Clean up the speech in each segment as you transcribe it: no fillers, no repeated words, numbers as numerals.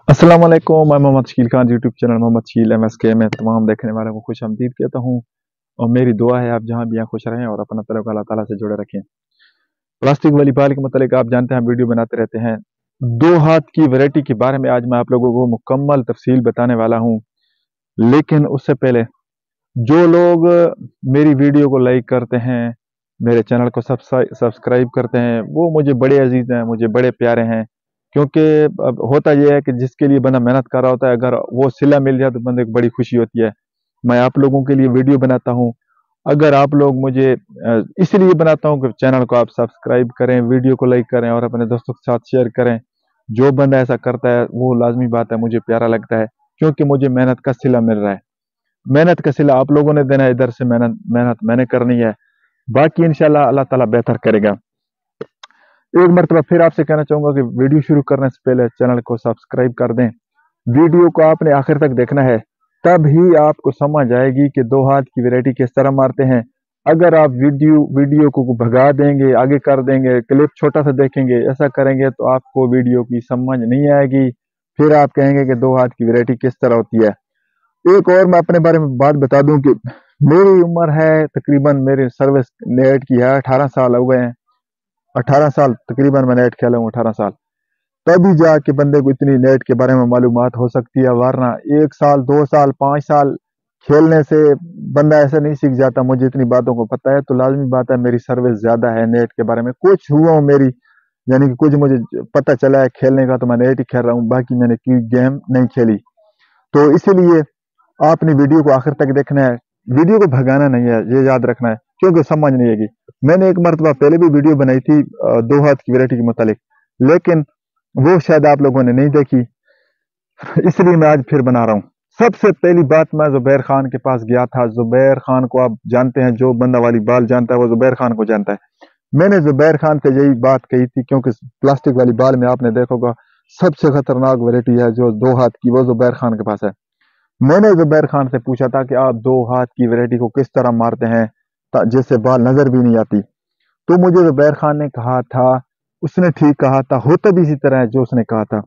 अस्सलाम वालेकुम। मैं Mohammad Shakeel Khan, YouTube channel Mohammad Shakeel MSK में तमाम देखने वालों को खुश आमदीद कहता हूँ। और मेरी दुआ है आप जहाँ भी हैं खुश रहें और अपना तल्लुक अल्लाह ताला से जुड़े रखें। प्लास्टिक वाली बाल के मतलब आप जानते हैं, हम वीडियो बनाते रहते हैं। दो हाथ की वैरायटी के बारे में आज मैं आप लोगों को मुकम्मल तफसील बताने वाला हूँ। लेकिन उससे पहले जो लोग मेरी वीडियो को लाइक करते हैं, मेरे चैनल को सब्सक्राइब करते हैं, वो मुझे बड़े अजीज हैं, मुझे बड़े प्यारे हैं। क्योंकि अब होता यह है कि जिसके लिए बंदा मेहनत कर रहा होता है, अगर वो सिला मिल जाए तो बंदे को बड़ी खुशी होती है। मैं आप लोगों के लिए वीडियो बनाता हूँ। अगर आप लोग मुझे इसलिए बनाता हूँ कि चैनल को आप सब्सक्राइब करें, वीडियो को लाइक करें और अपने दोस्तों के साथ शेयर करें। जो बंदा ऐसा करता है वो लाजमी बात है, मुझे प्यारा लगता है, क्योंकि मुझे मेहनत का सिला मिल रहा है। मेहनत का सिला आप लोगों ने देना है, इधर से मेहनत मेहनत मैंने करनी है। बाकी इंशाल्लाह अल्लाह ताला बेहतर करेगा। एक मरतबा फिर आपसे कहना चाहूंगा कि वीडियो शुरू करने से पहले चैनल को सब्सक्राइब कर दें। वीडियो को आपने आखिर तक देखना है, तब ही आपको समझ आएगी कि दो हाथ की वैरायटी किस तरह मारते हैं। अगर आप वीडियो को भगा देंगे, आगे कर देंगे, क्लिप छोटा सा देखेंगे, ऐसा करेंगे तो आपको वीडियो की समझ नहीं आएगी। फिर आप कहेंगे कि दो हाथ की वैरायटी किस तरह होती है। एक और मैं अपने बारे में बात बता दूं कि मेरी उम्र है तकरीबन, मेरी सर्विस नेट की है 18 साल हो गए हैं। 18 साल तकरीबन मैं नेट खेला हूँ, 18 साल। तभी जाके बंदे को इतनी नेट के बारे में मालूमात हो सकती है, वरना 1 साल 2 साल 5 साल खेलने से बंदा ऐसा नहीं सीख जाता। मुझे इतनी बातों को पता है, तो लाजमी बात है मेरी सर्विस ज्यादा है नेट के बारे में। कुछ हुआ हूँ मेरी, यानी कि कुछ मुझे पता चला है खेलने का, तो मैं नेट ही खेल रहा हूँ, बाकी मैंने कोई गेम नहीं खेली। तो इसीलिए आपने वीडियो को आखिर तक देखना है, वीडियो को भगाना नहीं है, ये याद रखना है, क्योंकि समझ नहीं आएगी। मैंने एक मरतबा पहले भी वीडियो बनाई थी दो हाथ की वैरायटी के मुतालिक, लेकिन वो शायद आप लोगों ने नहीं देखी, इसलिए मैं आज फिर बना रहा हूँ। सबसे पहली बात, मैं जुबैर खान के पास गया था। जुबैर खान को आप जानते हैं, जो बंदा वाली बाल जानता है वो जुबैर खान को जानता है। मैंने जुबैर खान से यही बात कही थी, क्योंकि प्लास्टिक वाली बाल में आपने देखा होगा सबसे खतरनाक वैरायटी है जो दो हाथ की, वो जुबैर खान के पास है। मैंने जुबैर खान से पूछा था कि आप दो हाथ की वैरायटी को किस तरह मारते हैं जिससे बाल नजर भी नहीं आती। तो मुझे जुबैर खान ने कहा था, उसने ठीक कहा था, होता भी इसी तरह है जो उसने कहा था।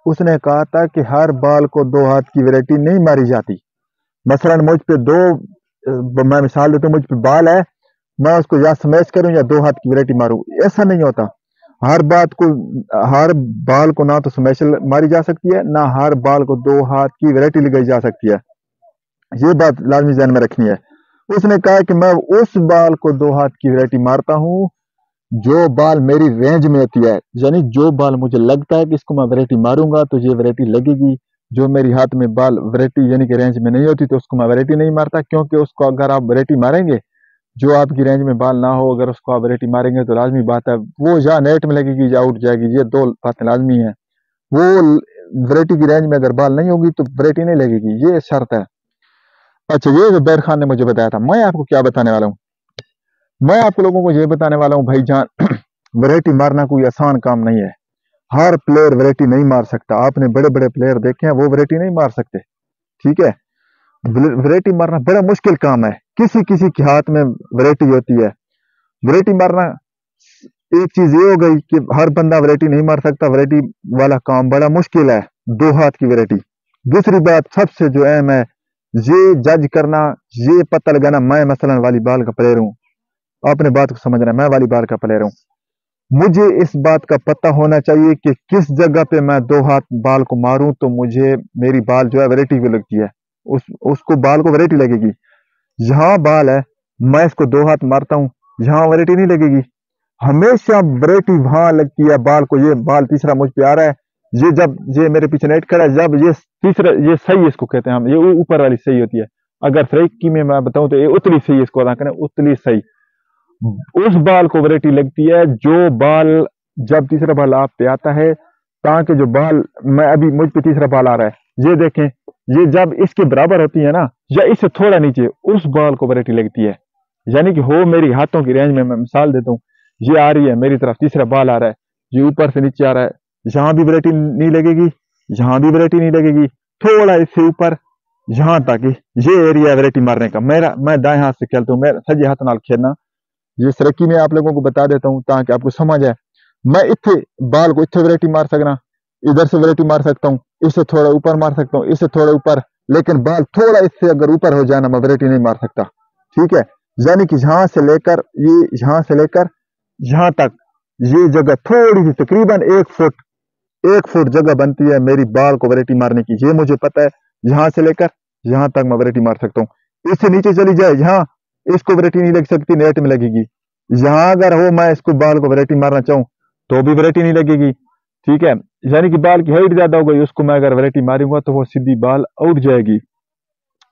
उसने कहा था कि हर बाल को दो हाथ की वैरायटी नहीं मारी जाती। मसलन मुझ पे मैं मिसाल देता हूँ, मुझ पे बाल है, मैं उसको या स्मैश करूं या दो हाथ की वैरायटी मारूं, ऐसा नहीं होता। हर हर बाल को ना तो स्मैश मारी जा सकती है, ना हर बाल को दो हाथ की वैरायटी लगाई जा सकती है। ये बात लाजमी ध्यान में रखनी है। उसने कहा कि मैं उस बाल को दो हाथ की वैरायटी मारता हूँ जो बाल मेरी रेंज में होती है, यानी जो बाल मुझे लगता है कि इसको मैं वैरायटी मारूंगा तो ये वैरायटी लगेगी। जो मेरी हाथ में बाल वैरायटी यानी कि रेंज में नहीं होती तो उसको मैं वैरायटी नहीं मारता, क्योंकि उसको अगर आप वैरायटी मारेंगे, जो आपकी रेंज में बाल ना हो, अगर उसको आप वैरायटी मारेंगे तो लाजमी बात है वो या नेट में लगेगी या उठ जाएगी। ये दो बातें लाजमी है। वो वैरायटी की रेंज में अगर बाल नहीं होगी तो वैरायटी नहीं लगेगी, ये शर्त है। अच्छा, ये जुबैर खान ने मुझे बताया था। मैं आपको क्या बताने वाला हूँ, मैं आप लोगों को ये बताने वाला हूँ भाईजान, वैरायटी मारना कोई आसान काम नहीं है। हर प्लेयर वैरायटी नहीं मार सकता। आपने बड़े बड़े प्लेयर देखे हैं, वो वैरायटी नहीं मार सकते, ठीक है। वैरायटी मारना बड़ा मुश्किल काम है। किसी किसी के हाथ में वैरायटी होती है। वैरायटी मारना एक चीज ये हो गई कि हर बंदा वैरायटी नहीं मार सकता, वैरायटी वाला काम बड़ा मुश्किल है, दो हाथ की वैरायटी। दूसरी बात सबसे जो अहम है, ये जज करना, ये पता लगाना, मैं मसलन वॉलीबॉल का प्लेयर हूँ, आपने बात को समझना, मैं वॉलीबॉल का प्लेयर हूँ, मुझे इस बात का पता होना चाहिए कि किस जगह पे मैं दो हाथ बाल को मारूं तो मुझे मेरी बाल जो है वैरायटी भी लगती है, उसको बाल को वैरायटी लगेगी। यहाँ बाल है, मैं इसको दो हाथ मारता हूँ, यहाँ वैरायटी नहीं लगेगी। हमेशा वैरायटी वहां लगती है बाल को। ये बाल तीसरा मुझ पे आ रहा है, ये जब ये मेरे पीछे नेट खड़ा है, जब ये तीसरा, ये सही इसको कहते हैं हम, ये ऊपर वाली सही होती है। अगर फ्रेकी में मैं बताऊं तो ये उतली सही, इसको अदा करें उतली सही, उस बाल को वैरायटी लगती है। जो बाल जब तीसरा बाल आप पे आता है, ताकि जो बाल मैं अभी मुझ पे तीसरा बाल आ रहा है, ये देखें, ये जब इसके बराबर होती है ना या इससे थोड़ा नीचे, उस बाल को वैरायटी लगती है। यानी कि हो मेरी हाथों की रेंज में, मैं मिसाल देता हूँ, ये आ रही है मेरी तरफ, तीसरा बाल आ रहा है, ये ऊपर से नीचे आ रहा है, यहाँ भी वैरायटी नहीं लगेगी, यहाँ भी वैरायटी नहीं लगेगी, थोड़ा इससे ऊपर, यहाँ तक ये एरिया वैरायटी मारने का। मैं दाएं हाथ से खेलता हूँ, मैं सजे हाथ नाल खेलना, ये सरकी में आप लोगों को बता देता हूँ ताकि आपको समझ आए। मैं इतने बाल को इतने वैरायटी मार सकना, इधर से वैरायटी मार सकता हूँ, इससे थोड़ा ऊपर मार सकता हूँ, इससे थोड़ा ऊपर, लेकिन बाल थोड़ा इससे अगर ऊपर हो जाए ना, मैं वैरायटी नहीं मार सकता। ठीक है, यानी कि यहाँ से लेकर यहाँ तक ये जगह थोड़ी सी तकरीबन 1 फुट जगह बनती है मेरी बाल को वैरायटी मारने की, ये मुझे पता है। यहाँ से लेकर यहाँ तक मैं वैरायटी मार सकता हूँ। इससे नीचे चली जाए, यहाँ इसको वैरायटी नहीं लग सकती, नेट में लगेगी। यहाँ अगर हो मैं इसको बाल को वैरायटी मारना चाहूँ तो भी वैरायटी नहीं लगेगी। ठीक है, यानी कि बाल की हाइट ज्यादा हो गई, उसको मैं अगर वैरायटी मारूंगा तो वो सीधी बाल उठ जाएगी।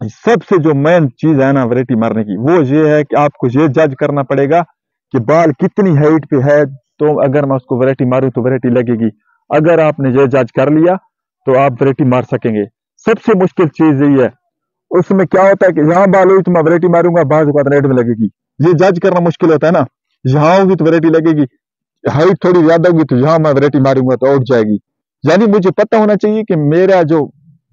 सबसे जो मेन चीज है ना वैरायटी मारने की, वो ये है कि आपको ये जज करना पड़ेगा कि बाल कितनी हाइट पे है, तो अगर मैं उसको वैरायटी मारूं तो वैरायटी लगेगी। अगर आपने ये जज कर लिया तो आप वैरायटी मार सकेंगे। सबसे मुश्किल चीज यही है। उसमें क्या होता है कि यहाँ बाल हुई तो मैं वैरायटी मारूंगा, बाल के बाद नेट में लगेगी, ये जज करना मुश्किल होता है ना। यहाँ होगी तो वैरायटी लगेगी, हाइट थोड़ी ज्यादा होगी तो यहाँ मैं वैरायटी मारूंगा तो उठ जाएगी। यानी मुझे पता होना चाहिए कि मेरा जो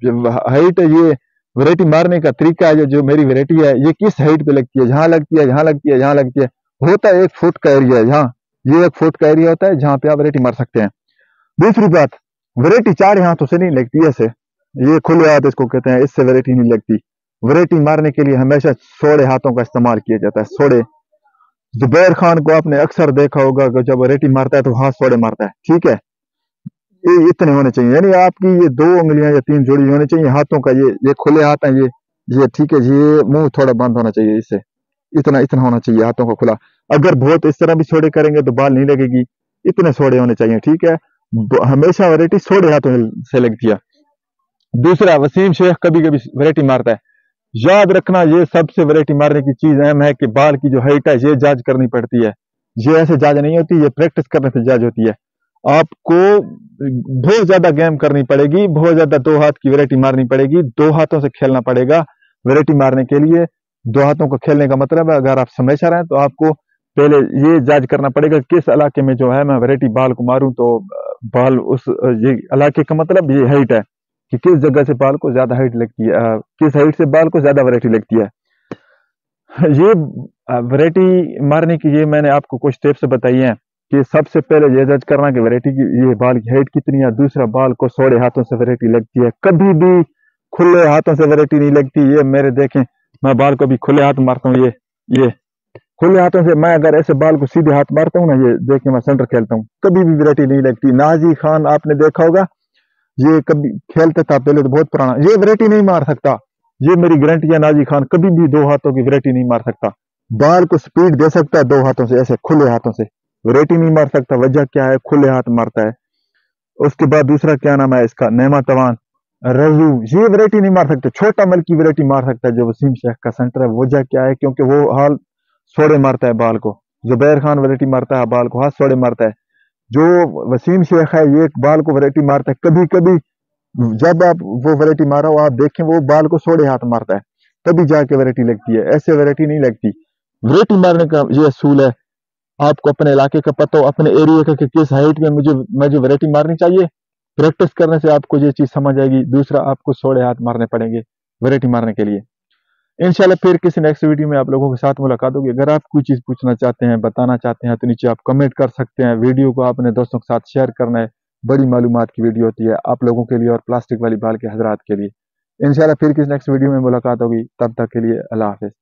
हाइट है, ये वैरायटी मारने का तरीका है, जो मेरी वैरायटी है ये किस हाइट पे लगती है, यहाँ लगती है, यहाँ लगती है, यहाँ लगती है। होता है 1 फुट का एरिया है, यहाँ ये 1 फुट का एरिया होता है जहाँ पे आप वैरायटी मार सकते हैं। दूसरी बात, वैरायटी 4 हाथों से नहीं लगती, ऐसे ये खुले हाथ इसको कहते हैं, इससे वैरायटी नहीं लगती। वैरायटी मारने के लिए हमेशा सोड़े हाथों का इस्तेमाल किया जाता है। सोड़े, जुबैर खान को आपने अक्सर देखा होगा कि जब वैरायटी मारता है तो हाथ सोड़े मारता है। ठीक है, ये इतने होने चाहिए, यानी आपकी ये 2 उंगलियां या 3 जोड़ी होनी चाहिए हाथों का, ये खुले हाथ हैं, ये ठीक है, ये मुंह थोड़ा बंद होना चाहिए, इससे इतना इतना होना चाहिए हाथों का खुला। अगर बहुत इस तरह भी सोड़े करेंगे तो बाल नहीं लगेगी, इतने सोड़े होने चाहिए। ठीक है, हमेशा वैरायटी सोड़े हाथों से लगती है। दूसरा, वसीम शेख कभी कभी वैरायटी मारता है। याद रखना, ये सबसे वैरायटी मारने की चीज अहम है कि बाल की जो हाइट है ये जज करनी पड़ती है। ये ऐसे जज नहीं होती, ये प्रैक्टिस करने से जज होती है। आपको बहुत ज्यादा गेम करनी पड़ेगी, बहुत ज्यादा 2 हाथ की वैरायटी मारनी पड़ेगी, 2 हाथों से खेलना पड़ेगा वैरायटी मारने के लिए। 2 हाथों को खेलने का मतलब है, अगर आप समझ रहे हैं तो आपको पहले ये जज करना पड़ेगा किस इलाके में जो है मैं वैरायटी बाल को मारूं तो बाल उस ये इलाके का मतलब ये हाइट है कि किस जगह से बाल को ज्यादा हाइट लगती है, किस हाइट से बाल को ज्यादा वैरायटी लगती है। ये वैरायटी मारने की ये मैंने आपको कुछ टिप्स बताई हैं कि सबसे पहले ये जज करना कि वैरायटी की ये बाल की हाइट कितनी है। दूसरा, बाल को सोड़े हाथों से वैरायटी लगती है, कभी भी खुले हाथों से वैरायटी नहीं लगती। ये मेरे देखें, मैं बाल को भी खुले हाथ मारता हूँ, ये खुले हाथों से मैं अगर ऐसे बाल को सीधे हाथ मारता हूँ ना, ये देखें मैं सेंटर खेलता हूँ, कभी भी वैरायटी नहीं लगती। नाजी खान आपने देखा होगा, ये कभी खेलता था पहले तो बहुत पुराना, ये वैरायटी नहीं मार सकता। ये मेरी गारंटी है, नाजी खान कभी भी 2 हाथों की वैरायटी नहीं मार सकता। बाल को स्पीड दे सकता है 2 हाथों से, ऐसे खुले हाथों से वैरायटी नहीं मार सकता। वजह क्या है? खुले हाथ मारता है। उसके बाद दूसरा क्या नाम है इसका, नेमा तवान, रजू, ये वैरायटी नहीं मार सकते। छोटा मल की वैरायटी मार सकता है जो वसीम शेख का सेंटर है। वजह क्या है? क्योंकि वो हाल सोड़े मारता है बाल को। जुबैर खान वैरायटी मारता है बाल को हाथ सोड़े मारता है। जो वसीम शेख है ये बाल को वैरायटी मारता है। कभी कभी जब आप वो वैरायटी मारा हो आप देखें, वो बाल को सोड़े हाथ मारता है, तभी जाके वैरायटी लगती है, ऐसे वैरायटी नहीं लगती। वैरायटी मारने का ये असूल है, आपको अपने इलाके का पता हो, अपने एरिया का कि किस हाइट में मुझे वैरायटी मारनी चाहिए। प्रैक्टिस करने से आपको ये चीज समझ आएगी। दूसरा, आपको सोड़े हाथ मारने पड़ेंगे वैरायटी मारने के लिए। इंशाल्लाह फिर किसी नेक्स्ट वीडियो में आप लोगों के साथ मुलाकात होगी। अगर आप कोई चीज पूछना चाहते हैं, बताना चाहते हैं तो नीचे आप कमेंट कर सकते हैं। वीडियो को आपने दोस्तों के साथ शेयर करना है, बड़ी मालूमात की वीडियो होती है आप लोगों के लिए और प्लास्टिक वाली बाल के हजरात के लिए। इंशाल्लाह फिर किसी नेक्स्ट वीडियो में मुलाकात होगी, तब तक के लिए अल्लाह हाफिज।